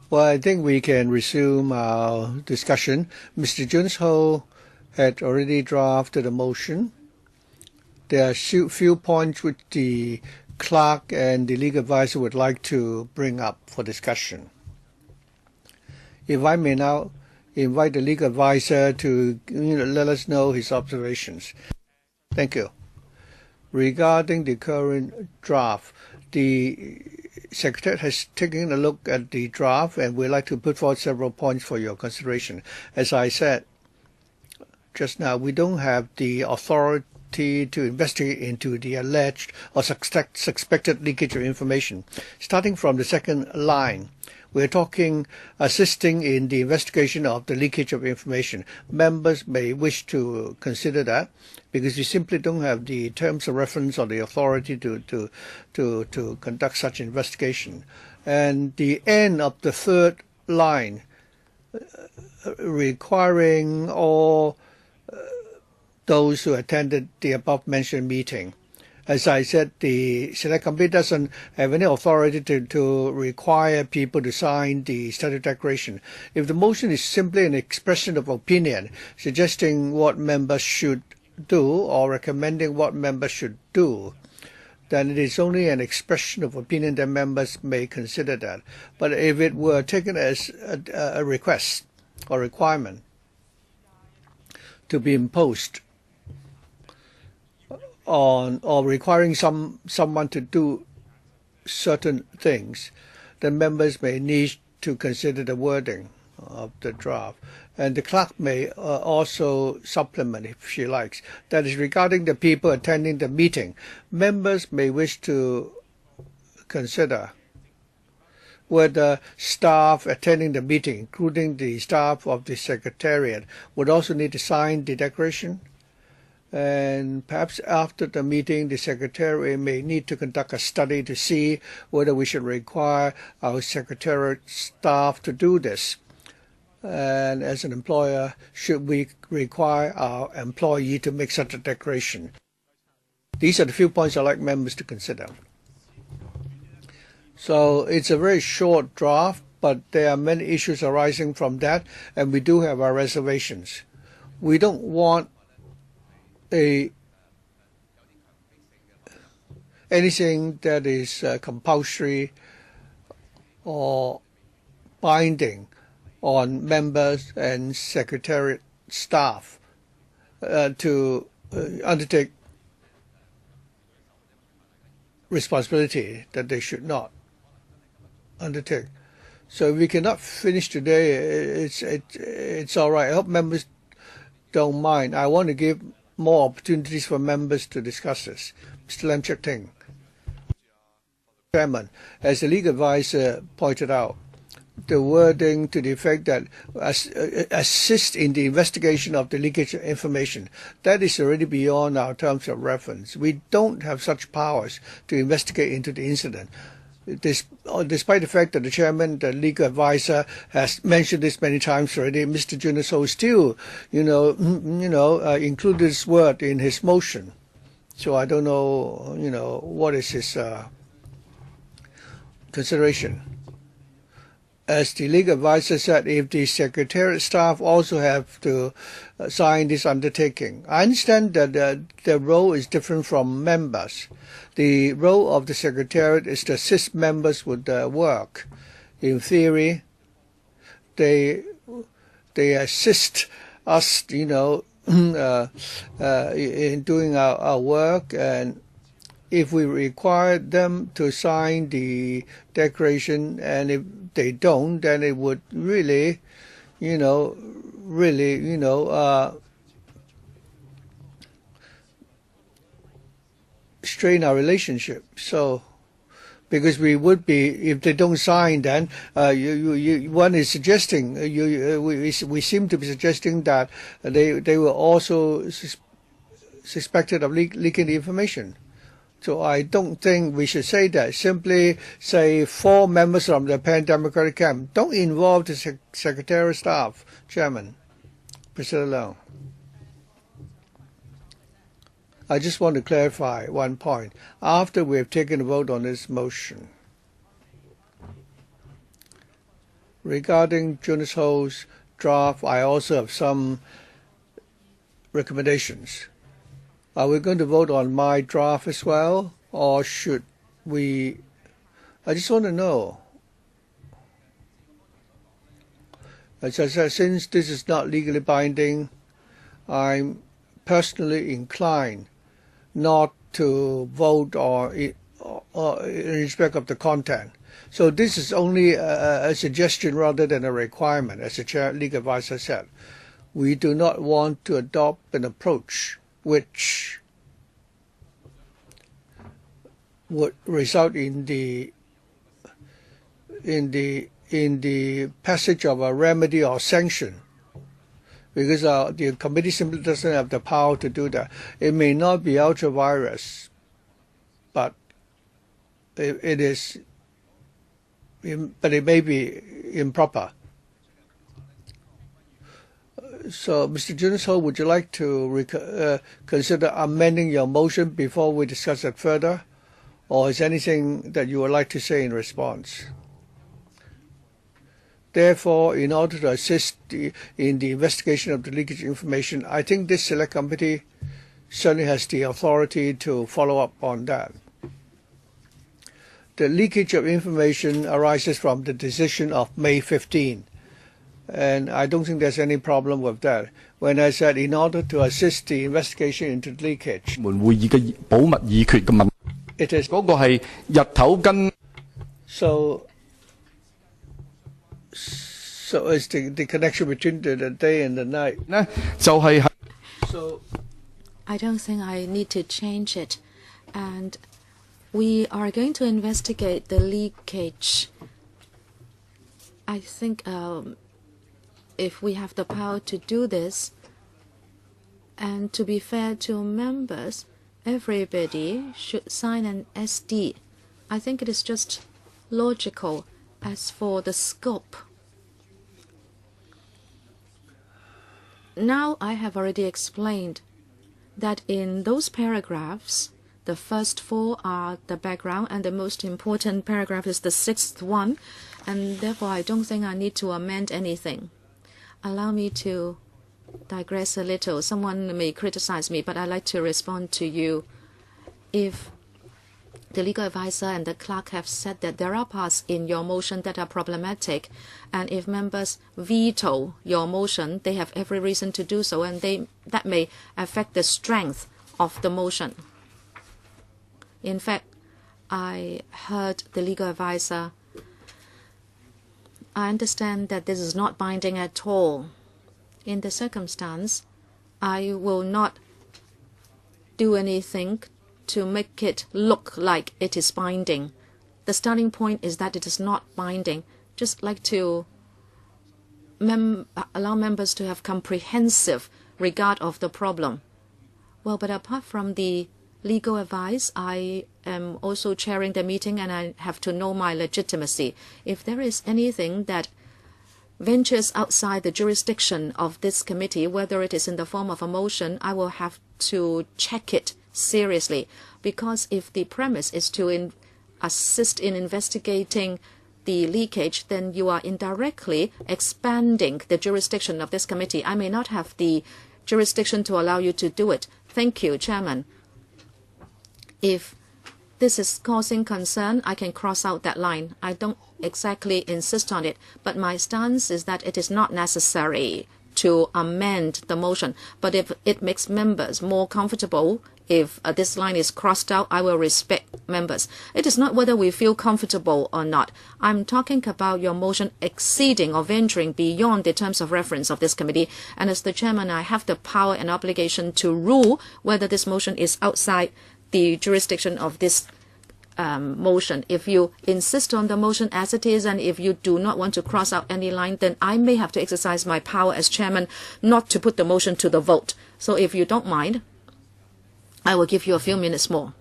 Well, I think we can resume our discussion. Mr. Junius HO had already drafted a motion. There are few points which the clerk and the legal advisor would like to bring up for discussion. If I may now invite the legal advisor to let us know his observations. Thank you. Regarding the current draft, the Secretary has taken a look at the draft and we'd like to put forward several points for your consideration. As I said just now, we don't have the authority to investigate into the alleged or suspected leakage of information. Starting from the second line, we're talking assisting in the investigation of the leakage of information. Members may wish to consider that because we simply don't have the terms of reference or the authority to conduct such investigation. And the end of the third line, requiring all those who attended the above-mentioned meeting. As I said, the Select Committee doesn't have any authority to require people to sign the statute declaration. If the motion is simply an expression of opinion, suggesting what members should do or recommending what members should do, then it is only an expression of opinion that members may consider that. But if it were taken as a request or requirement to be imposed on or requiring someone to do certain things, then members may need to consider the wording of the draft. And the clerk may also supplement if she likes. That is regarding the people attending the meeting. Members may wish to consider whether staff attending the meeting, including the staff of the Secretariat, would also need to sign the declaration. And perhaps after the meeting, the Secretary may need to conduct a study to see whether we should require our Secretariat staff to do this. And as an employer, should we require our employee to make such a declaration? These are the few points I'd like members to consider. So it's a very short draft, but there are many issues arising from that, and we do have our reservations. We don't want anything that is compulsory or binding on members and Secretariat staff to undertake responsibility that they should not undertake. So if we cannot finish today, it's all right. I hope members don't mind. I want to give more opportunities for members to discuss this. Mr. Lam Cheuk Ting. Chairman, as the legal advisor pointed out, the wording to the effect that assist in the investigation of the leakage of information, that is already beyond our terms of reference. We don't have such powers to investigate into the incident. Despite the fact that the chairman, the legal advisor, has mentioned this many times already, Mr. Junius HO still, included this word in his motion. So I don't know, what is his consideration. As the legal advisor said, if the Secretariat staff also have to sign this undertaking. I understand that the role is different from members. The role of the Secretariat is to assist members with their work. In theory, they assist us, in doing our work, and if we require them to sign the declaration, and if they don't, then it would really, strain our relationship. So, because we would be, if they don't sign, then one is suggesting, we seem to be suggesting that they were also suspected of leaking the information. So I don't think we should say that. Simply say 4 members from the Pan-Democratic camp. Don't involve the Secretariat staff, Chairman. Mr. Leung. I just want to clarify one point. After we have taken a vote on this motion, Regarding Junius Ho's draft, I also have some recommendations. Are we going to vote on my draft as well, or should we? I just want to know. As I said, since this is not legally binding, I'm personally inclined not to vote or in respect of the content. So this is only a suggestion rather than a requirement, as the chair legal advisor said. We do not want to adopt an approach which would result in the passage of a remedy or sanction, because the committee simply doesn't have the power to do that. It may not be ultra virus, but it may be improper. So, Mr. Junius Ho, would you like to consider amending your motion before we discuss it further? Or is there anything that you would like to say in response? Therefore, in order to assist in the investigation of the leakage information, I think this select committee certainly has the authority to follow up on that. The leakage of information arises from the decision of May 15, and I don't think there's any problem with that. When I said in order to assist the investigation into the leakage, it is so it's the connection between the day and the night. So I don't think I need to change it, and we are going to investigate the leakage. I think if we have the power to do this, and to be fair to members, everybody should sign an SD. I think it is just logical. As for the scope, now I have already explained that in those paragraphs, the first four are the background, and the most important paragraph is the sixth one, and therefore I don't think I need to amend anything. Allow me to digress a little. Someone may criticize me, but I'd like to respond to you. If the legal advisor and the clerk have said that there are parts in your motion that are problematic, and if members veto your motion, they have every reason to do so, and that may affect the strength of the motion. In fact, I heard the legal advisor. I understand that this is not binding at all. In the circumstance, I will not do anything to make it look like it is binding. The starting point is that it is not binding. Just like to allow members to have comprehensive regard of the problem. Well, but apart from the legal advice, I am also chairing the meeting, and I have to know my legitimacy. If there is anything that ventures outside the jurisdiction of this committee, whether it is in the form of a motion, I will have to check it seriously, because if the premise is to assist in investigating the leakage, then you are indirectly expanding the jurisdiction of this committee. I may not have the jurisdiction to allow you to do it. Thank you, Chairman. If this is causing concern, I can cross out that line. I don't exactly insist on it, but my stance is that it is not necessary to amend the motion. But if it makes members more comfortable, if this line is crossed out, I will respect members. It is not whether we feel comfortable or not. I'm talking about your motion exceeding or venturing beyond the terms of reference of this committee. And as the chairman, I have the power and obligation to rule whether this motion is outside the jurisdiction of this motion. If you insist on the motion as it is, and if you do not want to cross out any line, then I may have to exercise my power as chairman not to put the motion to the vote. So if you don't mind, I will give you a few minutes more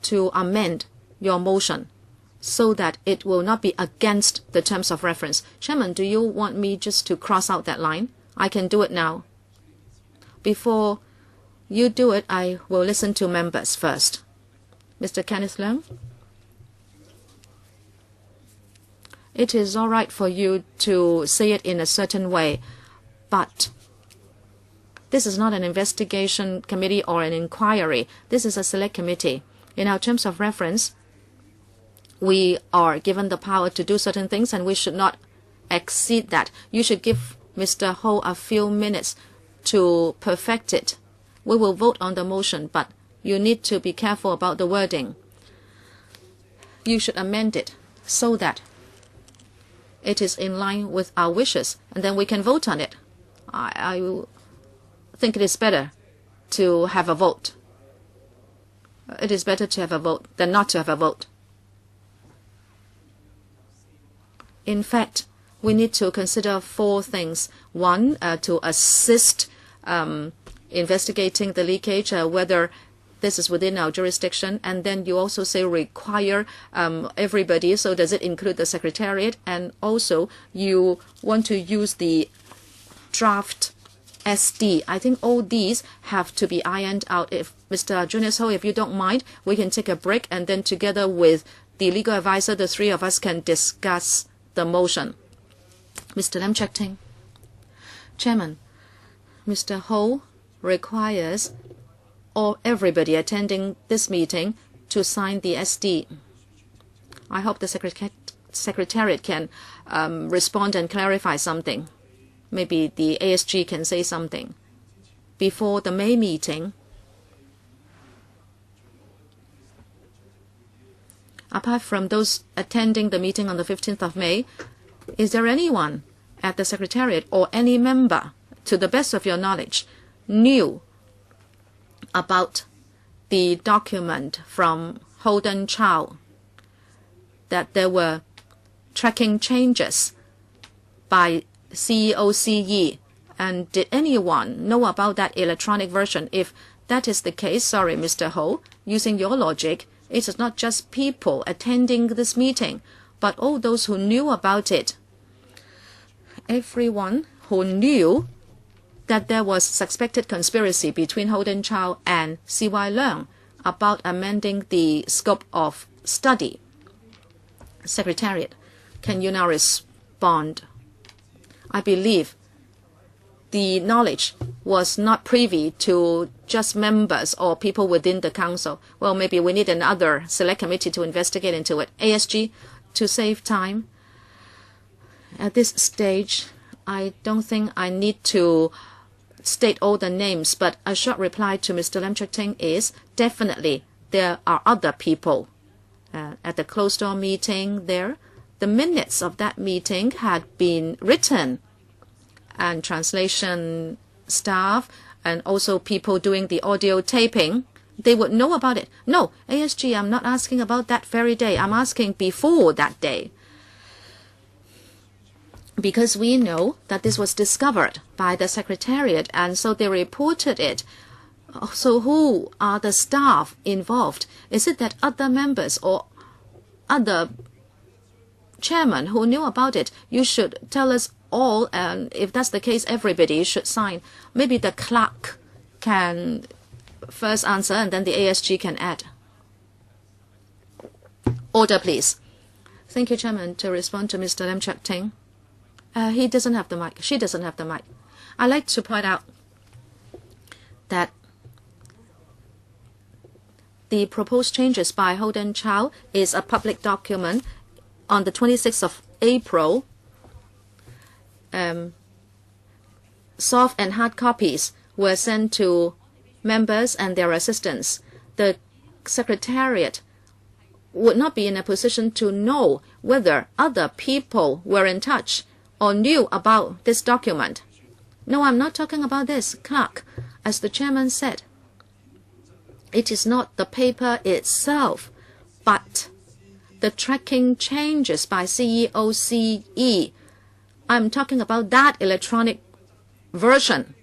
to amend your motion so that it will not be against the terms of reference. Chairman, do you want me just to cross out that line? I can do it now. Before you do it, I will listen to members first. Mr. Kenneth Leung. it is all right for you to say it in a certain way, but this is not an investigation committee or an inquiry. This is a select committee. In our terms of reference, we are given the power to do certain things, and we should not exceed that. You should give Mr. Ho a few minutes to perfect it. We will vote on the motion, but you need to be careful about the wording. You should amend it so that it is in line with our wishes, and then we can vote on it. I think it is better to have a vote. It is better to have a vote than not to have a vote. In fact, we need to consider 4 things. One, to assist investigating the leakage, whether this is within our jurisdiction. And then you also say require everybody. So does it include the Secretariat? And also you want to use the draft SD. I think all these have to be ironed out. If Mr. Junius HO, if you don't mind, we can take a break, and then together with the legal advisor, the 3 of us can discuss the motion. Mr. Lam Cheuk-ting. Chairman, Mr. Ho requires everybody attending this meeting to sign the SD. I hope the Secretariat can respond and clarify something. Maybe the ASG can say something. Before the May meeting, apart from those attending the meeting on the 15th of May, is there anyone at the Secretariat or any member, to the best of your knowledge, knew about the document from Hon Chow, that there were tracking changes by CEO CE, and did anyone know about that electronic version? If that is the case, sorry, Mr. Ho, using your logic, it is not just people attending this meeting, but all those who knew about it. Everyone who knew that there was suspected conspiracy between Hon Chow and CY Leung about amending the scope of study. Secretariat, can you now respond? I believe the knowledge was not privy to just members or people within the council. Well, maybe we need another select committee to investigate into it. ASG, to save time, at this stage, I don't think I need to state all the names, but a short reply to Mr. Lam Cheuk-ting is definitely there are other people at the closed-door meeting there. The minutes of that meeting had been written, and translation staff and also people doing the audio taping, they would know about it. No, ASG, I'm not asking about that very day. I'm asking before that day. Because we know that this was discovered by the Secretariat, and so they reported it. So who are the staff involved? Is it that other members or other chairman who knew about it? You should tell us all, and if that's the case, everybody should sign. Maybe the clerk can first answer, and then the ASG can add. Order, please. Thank you, Chairman. To respond to Mr. Lam Cheuk-ting. He doesn't have the mic. She doesn't have the mic. I'd like to point out that the proposed changes by Hon Chow is a public document. On the 26th of April, soft and hard copies were sent to members and their assistants. The Secretariat would not be in a position to know whether other people were in touch or knew about this document. No, I'm not talking about this. Clerk, as the chairman said, it is not the paper itself, but the tracking changes by CEO CE. I'm talking about that electronic version.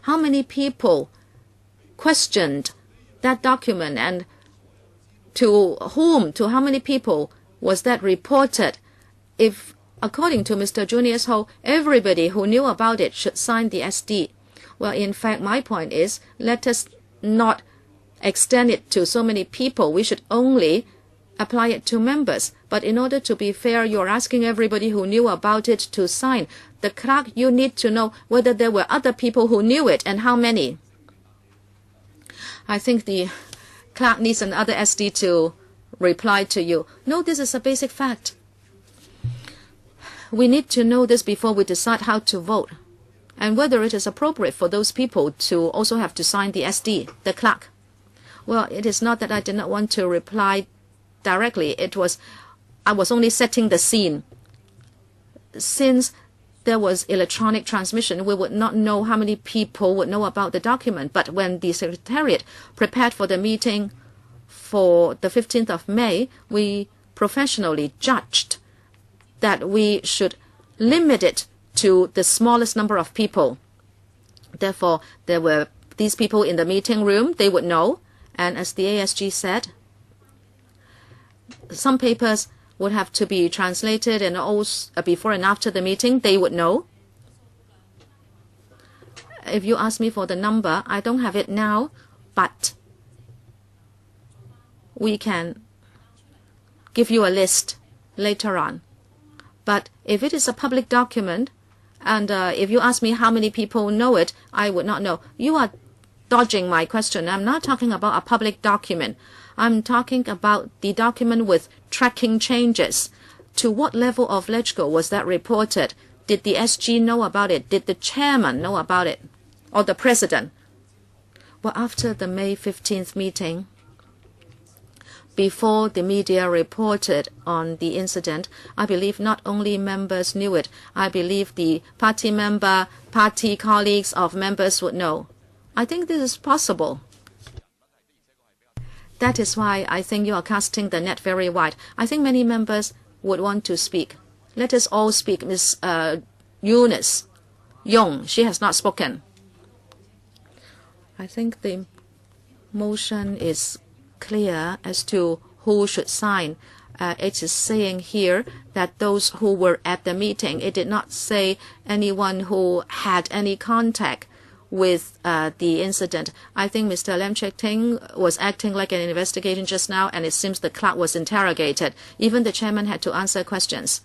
How many people questioned that document, and to whom, to how many people was that reported? If, according to Mr. Junius HO, everybody who knew about it should sign the SD. Well, in fact, my point is, let us not extend it to so many people. We should only apply it to members. But in order to be fair, you're asking everybody who knew about it to sign. The clerk, you need to know whether there were other people who knew it and how many. I think the clerk needs another SD to reply to you. No, this is a basic fact. We need to know this before we decide how to vote, and whether it is appropriate for those people to also have to sign the SD, the clerk. Well, it is not that I did not want to reply directly. I was only setting the scene. Since there was electronic transmission, we would not know how many people would know about the document. But when the Secretariat prepared for the meeting for the 15th of May, we professionally judged that we should limit it to the smallest number of people. Therefore, there were these people in the meeting room, they would know. And as the ASG said, some papers would have to be translated, and also before and after the meeting, they would know. If you ask me for the number, I don't have it now, but we can give you a list later on. But if it is a public document, and if you ask me how many people know it, I would not know. You are dodging my question. I'm not talking about a public document. I'm talking about the document with tracking changes. To what level of LegCo was that reported? Did the SG know about it? Did the chairman know about it? Or the president? Well, after the May 15th meeting, before the media reported on the incident, I believe not only members knew it, I believe the party colleagues of members would know. I think this is possible. That is why I think you are casting the net very wide. I think many members would want to speak. Let us all speak. Ms. Eunice Young, she has not spoken. I think the motion is clear as to who should sign. It is saying here that those who were at the meeting. It did not say anyone who had any contact with the incident. I think Mr. Lam Cheuk-ting was acting like an investigation just now, and it seems the clerk was interrogated. Even the chairman had to answer questions.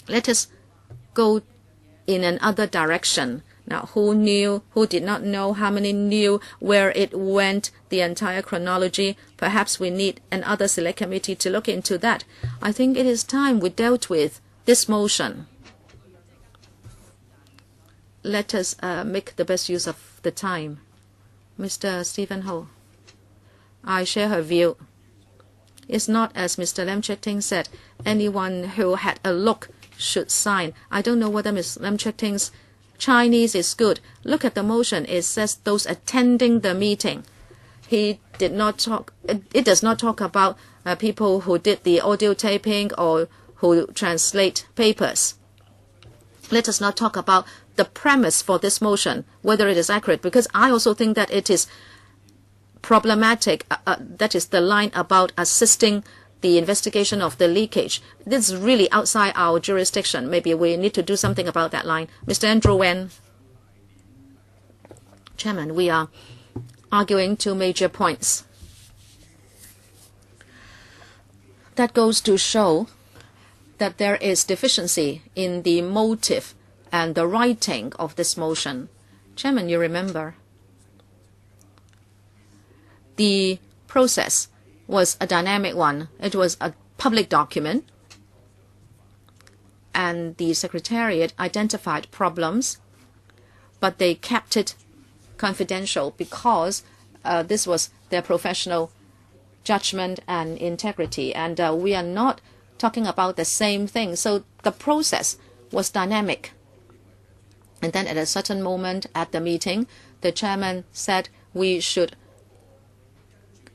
Let us go in another direction. Now, who knew, who did not know, how many knew, where it went, the entire chronology. Perhaps we need another select committee to look into that. I think it is time we dealt with this motion. Let us make the best use of the time. Mr. Stephen Ho, I share her view. It's not as Mr. Lam Cheuk-ting said, anyone who had a look should sign. I don't know whether Ms. Lam Cheuk-ting's Chinese is good. Look at the motion. It says those attending the meeting. It does not talk about people who did the audio taping or who translate papers. Let us not talk about the premise for this motion, whether it is accurate, because I also think that it is problematic. That is the line about assisting the investigation of the leakage. This is really outside our jurisdiction. Maybe we need to do something about that line. Mr. Andrew Wen. Chairman, we are arguing two major points. That goes to show that there is deficiency in the motive and the writing of this motion. Chairman, you remember the process was a dynamic one. It was a public document, and the Secretariat identified problems, but they kept it confidential because this was their professional judgment and integrity, and we are not talking about the same thing. So the process was dynamic. And then at a certain moment at the meeting, the chairman said we should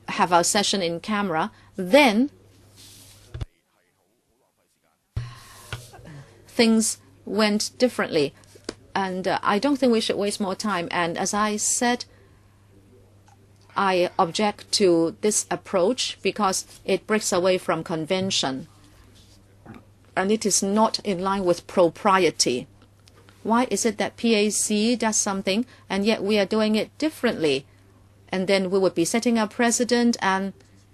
have our session in camera. Then things went differently. And I don't think we should waste more time. And as I said, I object to this approach because it breaks away from convention. And it is not in line with propriety. Why is it that PAC does something and yet we are doing it differently? And then we would be setting a precedent, and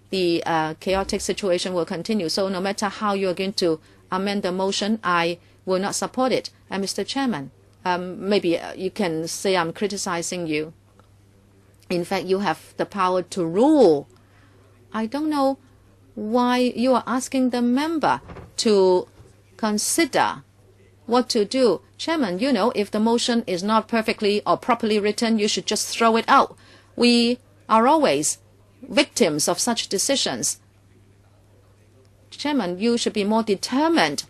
the chaotic situation will continue. So no matter how you're going to amend the motion, I will not support it. And Mr. Chairman, maybe you can say I'm criticizing you. In fact, you have the power to rule. I don't know why you are asking the member to consider what to do. Chairman, you know, if the motion is not perfectly or properly written, you should just throw it out. We are always victims of such decisions. Chairman, you should be more determined.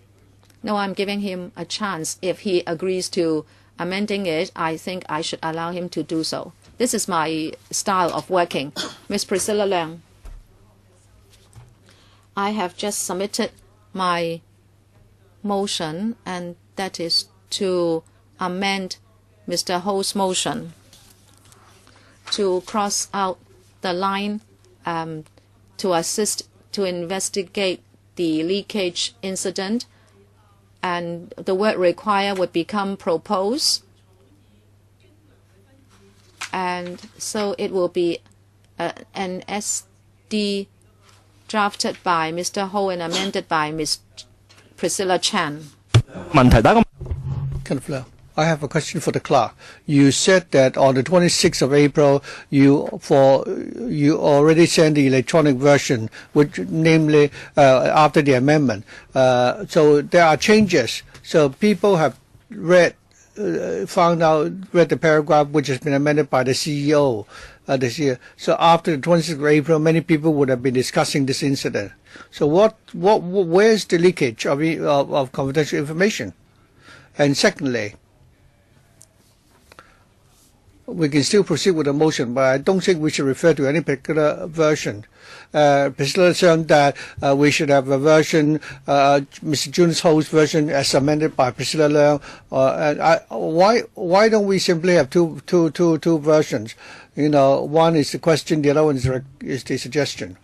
No, I'm giving him a chance. If he agrees to amending it, I think I should allow him to do so. This is my style of working. Ms. Priscilla Leung, I have just submitted my motion, and that is to amend Mr. Ho's motion to cross out the line to assist to investigate the leakage incident, and the word require would become propose, and so it will be an SD drafted by Mr. Ho and amended by Ms. Priscilla Chan. Kenneth Leung, I have a question for the clerk. You said that on the 26th of April, you already sent the electronic version, which namely after the amendment. So there are changes. So people have read the paragraph which has been amended by the CEO this year. So after the 26th of April, many people would have been discussing this incident. So where's the leakage of confidential information? And secondly, we can still proceed with the motion, but I don't think we should refer to any particular version. Priscilla saying that we should have a version, Mr. Junius HO's version as amended by Priscilla Leung. Why don't we simply have two versions? You know, one is the question, the other one is the suggestion.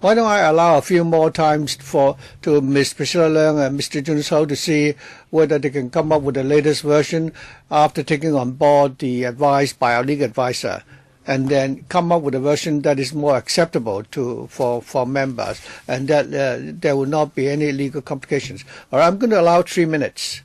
Why don't I allow a few more times to Ms. Priscilla Leung and Mr. Junius HO to see whether they can come up with the latest version after taking on board the advice by our legal advisor, and then come up with a version that is more acceptable for members, and that there will not be any legal complications. All right, I'm going to allow 3 minutes